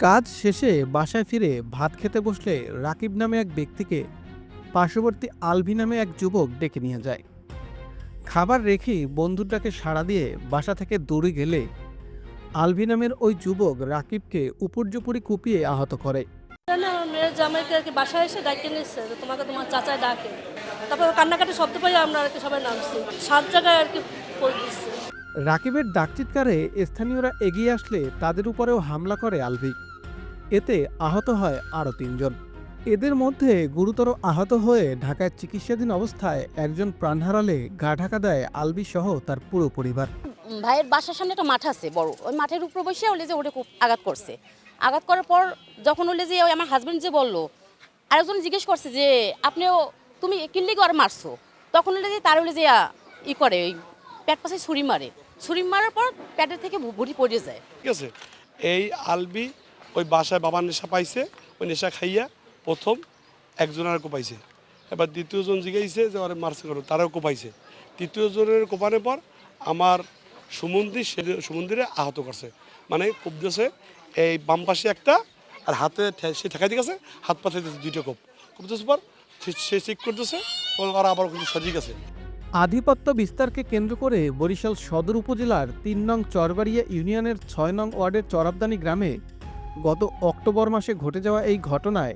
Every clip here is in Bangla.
কাজ শেষে বাসায় ফিরে ভাত খেতে বসলে রাকিব নামে এক ব্যক্তিকে পার্শ্ববর্তী আলভি নামে এক যুবক ডেকে নিয়ে যায়। খাবার রেখেই বন্ধুর ডাকে সাড়া দিয়ে বাসা থেকে দৌড়ে গেলে আলভি নামের ওই যুবক রাকিবকে উপর্যুপরি কুপিয়ে আহত করে। না, আমার মেয়ের জামাইকে আর কি বাসায় এসে ডাকে নিচ্ছে যে তোমাকে তোমার চাচায় ডাকে। তারপর কান্নাকাটি শব্দ পাই আমরা আর কি সবাই নামছি, 7 জায়গায় আর কি পোজ দিচ্ছে। রাকিবের ডাকচিৎকারে স্থানীয়রা এগিয়ে আসলে তাদের উপরেও হামলা করে আলভি। এতে আহত হয় আরও 3 জন। এদের মধ্যে গুরুতর আহত হয়ে ঢাকায় চিকিৎসাধীন অবস্থায় একজন প্রাণ হারালে গা ঢাকা দেয় আলভি সহ তার পুরো পরিবার। ভাইয়ের বাসার সামনে একটা মাঠ আছে বড়, ওই মাঠের উপরে বসে ওলে যে ওটা খুব আঘাত করছে। আঘাত করার পর যখন ওলে যে ওই আমার হাজব্যান্ড যে বললো, আরেকজন জিজ্ঞেস করছে যে আপনিও তুমি কিনলে আর মারছো, তখন ওলে যে তার ওলে যে করে ওই পেট পাশে ছুরি মারার পর পেটের থেকে বুড়ি পড়ে যায়। ঠিক আছে, এই আলবি ওই বাসায় বাবার নেশা পাইছে, ওই নেশা খাইয়া প্রথম একজনের কোপাইছে, এবার দ্বিতীয়জন জিগাইছে যে ওরা মারছে করো, তারাও কোপাইছে। তৃতীয় জনের কোপানোর পর আমার সুমন্দিরে আহত করছে, মানে কোপ দিয়েছে এই বাম পাশে একটা, আর হাতে সে ঠেকাই দিয়ে গেছে, হাত পাতে দিয়েছে 2টা কোপ দিয়েছে পর সে চেক করতেছে, ওরা আবার কিন্তু সঠিক আছে। আধিপত্য বিস্তারকে কেন্দ্র করে বরিশাল সদর উপজেলার 3 নং চরবাড়িয়া ইউনিয়নের 6 নং ওয়ার্ডের চরাবদানি গ্রামে গত অক্টোবর মাসে ঘটে যাওয়া এই ঘটনায়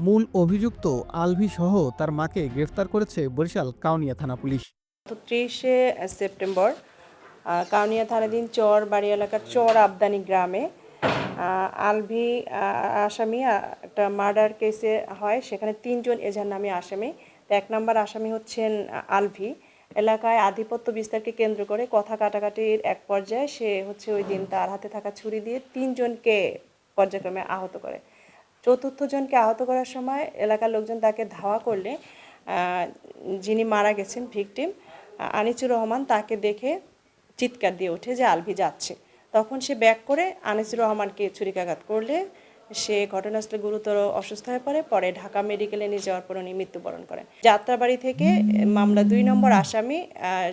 মূল অভিযুক্ত আলভি সহ তার মাকে গ্রেফতার করেছে বরিশাল কাউনিয়া থানা পুলিশ। 30শে সেপ্টেম্বর কাউনিয়া থানাধীন চরবাড়ি এলাকার চর আবদানি গ্রামে আলভি আসামি একটা মার্ডার কেসে হয়, সেখানে 3 জন এজাহার নামে আসামি। 1 নম্বর আসামি হচ্ছেন আলভি। এলাকায় আধিপত্য বিস্তারকে কেন্দ্র করে কথা কাটাকাটির এক পর্যায়ে সে হচ্ছে ওই দিন তার হাতে থাকা ছুরি দিয়ে 3 জনকে পর্যায়ক্রমে আহত করে। 4র্থ জনকে আহত করার সময় এলাকার লোকজন তাকে ধাওয়া করলে যিনি মারা গেছেন ভিকটিম আনিসুর রহমান তাকে দেখে চিৎকার দিয়ে ওঠে যে আলভি যাচ্ছে। তখন সে ব্যাক করে আনিসুর রহমানকে ছুরিকাঘাত করলে সে ঘটনাস্থলে গুরুতর অসুস্থ হয়ে পড়ে। পরে ঢাকা মেডিকেলে নিয়ে যাওয়ার পর উনি মৃত্যুবরণ করেন। যাত্রাবাড়ি থেকে মামলা 2 নম্বর আসামি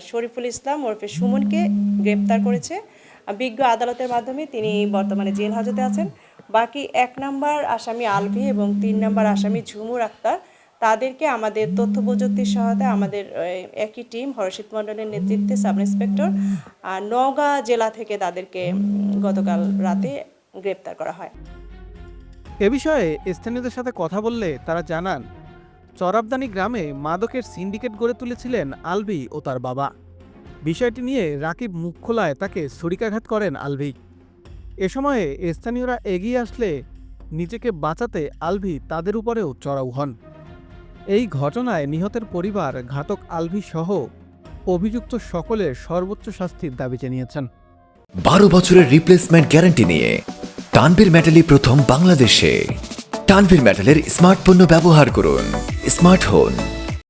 শরীফুল ইসলাম ওরফে সুমনকে গ্রেপ্তার করেছে বিজ্ঞ আদালতের মাধ্যমে। তিনি বর্তমানে জেল হাজতে আছেন। বাকি 1 নম্বর আসামি আলভি এবং 3 নম্বর আসামি ঝুমুর আক্তার, তাদেরকে আমাদের তথ্য প্রযুক্তির সহায়তায় আমাদের একই টিম হরষিত মণ্ডলের নেতৃত্বে সাব ইন্সপেক্টর নওগাঁ জেলা থেকে তাদেরকে গতকাল রাতে গ্রেপ্তার করা হয়। এ বিষয়ে স্থানীয়দের সাথে কথা বললে তারা জানান, চরাবদানি গ্রামে মাদকের সিন্ডিকেট গড়ে তুলেছিলেন আলভি ও তার বাবা। বিষয়টি নিয়ে রাকিব মুখ খোলায় তাকে ছুরিকাঘাত করেন আলভি। এ সময়ে স্থানীয়রা এগিয়ে আসলে নিজেকে বাঁচাতে আলভি তাদের উপরেও চড়াও হন। এই ঘটনায় নিহতের পরিবার ঘাতক আলভি সহ অভিযুক্ত সকলের সর্বোচ্চ শাস্তির দাবি জানিয়েছেন। 12 বছরের রিপ্লেসমেন্ট গ্যারান্টি নিয়ে তানভীর মেটালি প্রথম বাংলাদেশে। তানভীর মেটালের স্মার্ট পণ্য ব্যবহার করুন, স্মার্ট হন।